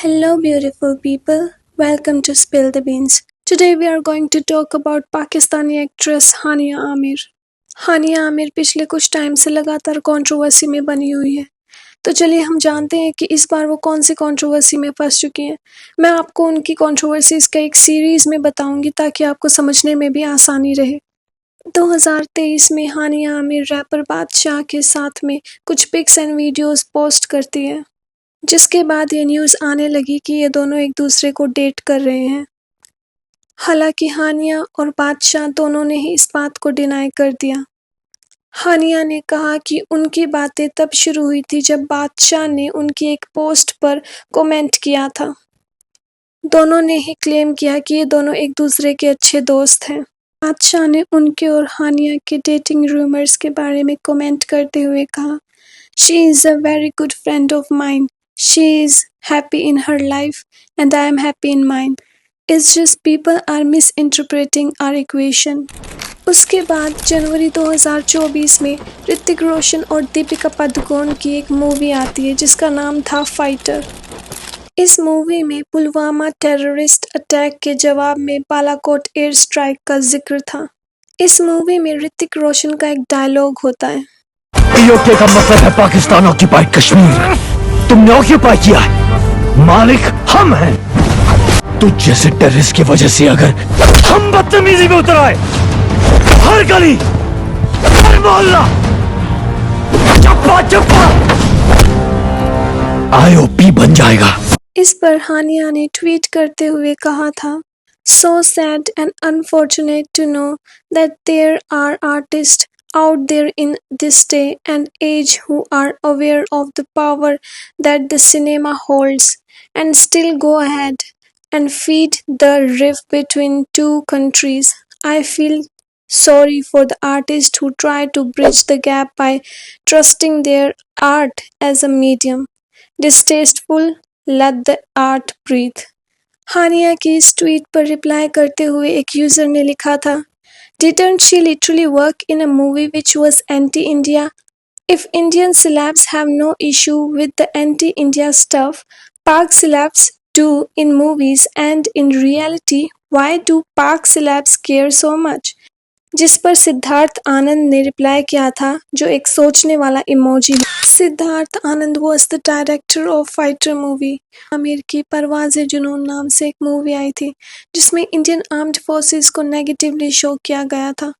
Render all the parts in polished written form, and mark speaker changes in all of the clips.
Speaker 1: Hello, beautiful people. Welcome to Spill the Beans. Today, we are going to talk about Pakistani actress Hania Amir. हानिया आमिर पिछले कुछ time से लगातार controversy में बनी हुई है। तो चलिए हम जानते हैं कि इस बार वो कौन सी कंट्रोवर्सी में फंस चुकी हैं। मैं आपको उनकी कंट्रोवर्सीज का एक सीरीज में बताऊंगी ताकि आपको समझने में भी आसानी रहे। 2023 में हानिया आमिर रैपर बादशाह के साथ में कुछ पिक्स एंड वीडियोस पोस्ट करती है, जिसके बाद ये न्यूज़ आने लगी कि ये दोनों एक दूसरे को डेट कर रहे हैं। हालांकि हानिया और बादशाह दोनों ने ही इस बात को डिनाई कर दिया। हानिया ने कहा कि उनकी बातें तब शुरू हुई थी जब बादशाह ने उनकी एक पोस्ट पर कमेंट किया था। दोनों ने ही क्लेम किया कि ये दोनों एक दूसरे के अच्छे दोस्त हैं। बादशाह ने उनके और हानिया के डेटिंग रूमर्स के बारे में कमेंट करते हुए कहा, she is a very good friend of mine. She is happy in her life and I am happy in mine. It's just people are misinterpreting our equation. उसके बाद जनवरी 2024 में ऋतिक रोशन और दीपिका पादुकोण की एक मूवी आती है जिसका नाम था फाइटर। इस मूवी में पुलवामा टेररिस्ट अटैक के जवाब में बालाकोट एयर स्ट्राइक का जिक्र था। इस मूवी में ऋतिक रोशन का एक डायलॉग होता है,
Speaker 2: पीओके का मतलब है पाकिस्तान ऑक्यूपाइड कश्मीर। तुमने ऑक्यूपाई किया है, मालिक हम हैं। तुझ जैसे टेररिस्ट की वजह से अगर हम बदतमीजी में उतर आए, हर गली, हर मोहल्ला चप्पा चप्पा आईओपी बन जाएगा।
Speaker 1: इस पर हानिया ने ट्वीट करते हुए कहा था, So sad and unfortunate to know that there are artists out there in this day and age who are aware of the power that the cinema holds and still go ahead and feed the rift between two countries. I feel sorry for the artists who try to bridge the gap by trusting their art as a medium. Distasteful, let the art breathe. हानिया की इस tweet पर reply करते हुए एक user ने लिखा था, Didn't she literally work in a movie which was anti-India? If Indian celebs have no issue with the anti-India stuff Pak celebs do in movies and in reality, why do Pak celebs care so much? जिस पर सिद्धार्थ आनंद ने reply किया था, जो एक सोचने वाला emoji है। Siddharth Anand was the director of fighter movie. Aamir की परवाज़े जुनून नाम से एक मूवी आई थी जिसमें इंडियन आर्म्ड फोर्सेस को नेगेटिवली शो किया गया था।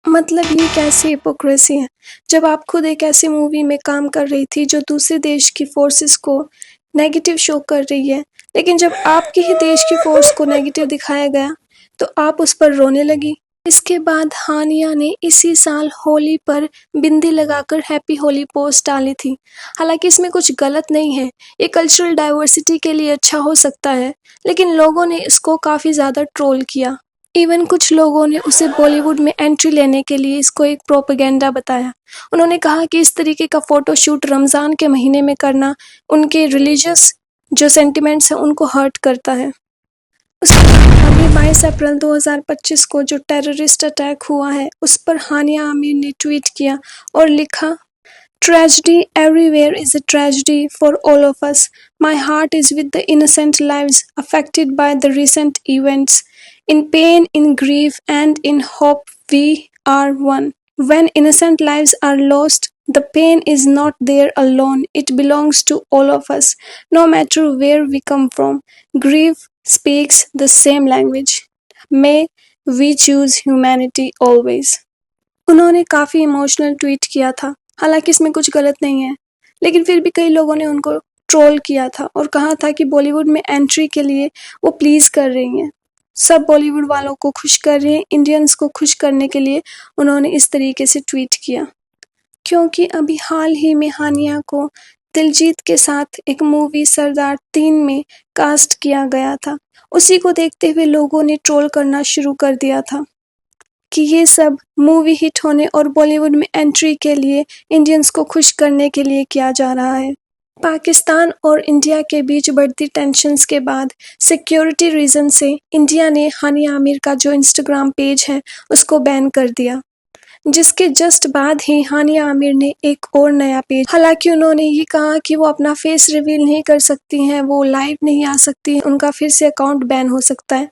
Speaker 1: मतलब ये कैसी हिपोक्रेसी है जब आप खुद एक ऐसी मूवी में काम कर रही थी जो दूसरे देश की फोर्सेस को नेगेटिव शो कर रही है, लेकिन जब आपके ही देश की फोर्स को नेगेटिव दिखाया गया तो आप उस पर रोने लगी। इसके बाद हानिया ने इसी साल होली पर बिंदी लगाकर हैप्पी होली पोस्ट डाली थी। हालांकि इसमें कुछ गलत नहीं है, ये कल्चरल डाइवर्सिटी के लिए अच्छा हो सकता है, लेकिन लोगों ने इसको काफ़ी ज़्यादा ट्रोल किया। इवन कुछ लोगों ने उसे बॉलीवुड में एंट्री लेने के लिए इसको एक प्रोपेगेंडा बताया। उन्होंने कहा कि इस तरीके का फ़ोटोशूट रमज़ान के महीने में करना उनके रिलीजियस जो सेंटिमेंट्स हैं उनको हर्ट करता है। उसके बाद अभी 22 अप्रैल 2025 को जो टेररिस्ट अटैक हुआ है उस पर हानिया आमिर ने ट्वीट किया और लिखा, Tragedy everywhere is a tragedy for all of us. My heart is with the innocent lives affected by the recent events. In pain, in grief, and in hope, we are one. When innocent lives are lost, the pain is not there alone. It belongs to all of us, no matter where we come from. Grief speaks the same language. May we choose humanity always. उन्होंने काफ़ी emotional tweet किया था। हालांकि इसमें कुछ गलत नहीं है, लेकिन फिर भी कई लोगों ने उनको ट्रोल किया था और कहा था कि बॉलीवुड में एंट्री के लिए वो प्लीज़ कर रही हैं, सब बॉलीवुड वालों को खुश कर रही हैं, इंडियंस को खुश करने के लिए उन्होंने इस तरीके से ट्वीट किया। क्योंकि अभी हाल ही में हानिया को दिलजीत के साथ एक मूवी सरदार 3 में कास्ट किया गया था। उसी को देखते हुए लोगों ने ट्रोल करना शुरू कर दिया था कि ये सब मूवी हिट होने और बॉलीवुड में एंट्री के लिए इंडियंस को खुश करने के लिए किया जा रहा है। पाकिस्तान और इंडिया के बीच बढ़ती टेंशन्स के बाद सिक्योरिटी रीज़न से इंडिया ने हानिया आमिर का जो इंस्टाग्राम पेज है उसको बैन कर दिया। जिसके जस्ट बाद ही हानिया आमिर ने एक और नया पेज, हालांकि उन्होंने ये कहा कि वो अपना फेस रिवील नहीं कर सकती हैं, वो लाइव नहीं आ सकती, उनका फिर से अकाउंट बैन हो सकता है।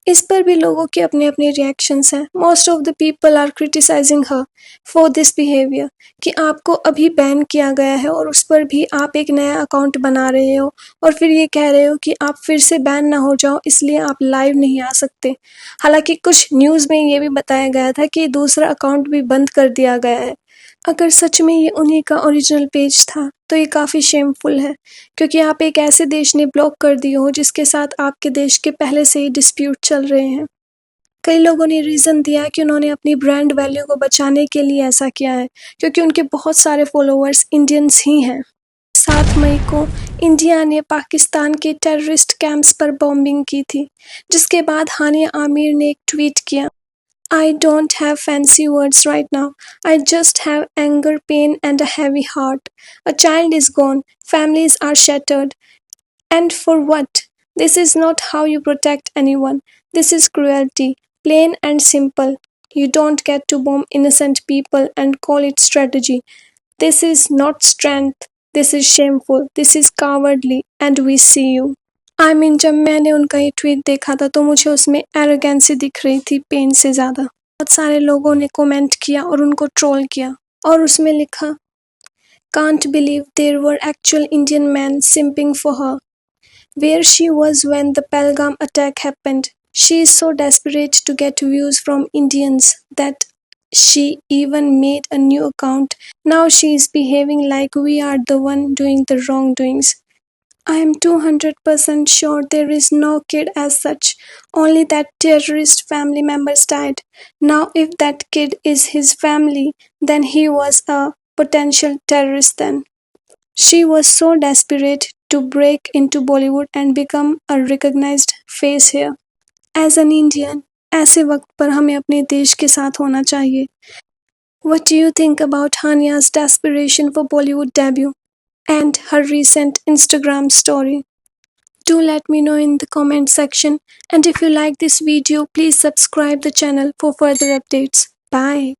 Speaker 1: इस पर भी लोगों के अपने अपने रिएक्शंस हैं। Most of the people are criticising her for this behaviour, कि आपको अभी बैन किया गया है और उस पर भी आप एक नया अकाउंट बना रहे हो और फिर ये कह रहे हो कि आप फिर से बैन ना हो जाओ इसलिए आप लाइव नहीं आ सकते। हालांकि कुछ न्यूज़ में ये भी बताया गया था कि दूसरा अकाउंट भी बंद कर दिया गया है। अगर सच में ये उन्हीं का ओरिजिनल पेज था तो ये काफ़ी शेमफुल है, क्योंकि आप एक ऐसे देश ने ब्लॉक कर दिए हो जिसके साथ आपके देश के पहले से ही डिस्प्यूट चल रहे हैं। कई लोगों ने रीज़न दिया कि उन्होंने अपनी ब्रांड वैल्यू को बचाने के लिए ऐसा किया है, क्योंकि उनके बहुत सारे फॉलोअर्स इंडियंस ही हैं। 7 मई को इंडिया ने पाकिस्तान के टेररिस्ट कैंप्स पर बॉम्बिंग की थी, जिसके बाद हानिया आमिर ने एक ट्वीट किया, I don't have fancy words right now. I just have anger, pain, and a heavy heart. A child is gone, families are shattered. And for what? This is not how you protect anyone. This is cruelty, plain and simple. You don't get to bomb innocent people and call it strategy. This is not strength. This is shameful. This is cowardly. And we see you. जब मैंने उनका ये tweet देखा था तो मुझे उसमें arrogancy दिख रही थी पेन से ज़्यादा। बहुत सारे लोगों ने कमेंट किया और उनको ट्रोल किया और उसमें लिखा, Can't believe there were actual Indian men simping for her. Where she was when the Pelgam attack happened. She is so desperate to get views from Indians that she even made a new account. Now she is behaving like we are the one doing the wrongdoings. I am 200% sure there is no kid as such, only that terrorist family members died. Now, if that kid is his family, then he was a potential terrorist then. She was so desperate to break into Bollywood and become a recognized face here. As an Indian, ऐसे वक्त पर हमें अपने देश के साथ होना चाहिए. What do you think about Hania's desperation for Bollywood debut and her recent Instagram story? Do let me know in the comment section, and if you like this video, please subscribe the channel for further updates. Bye.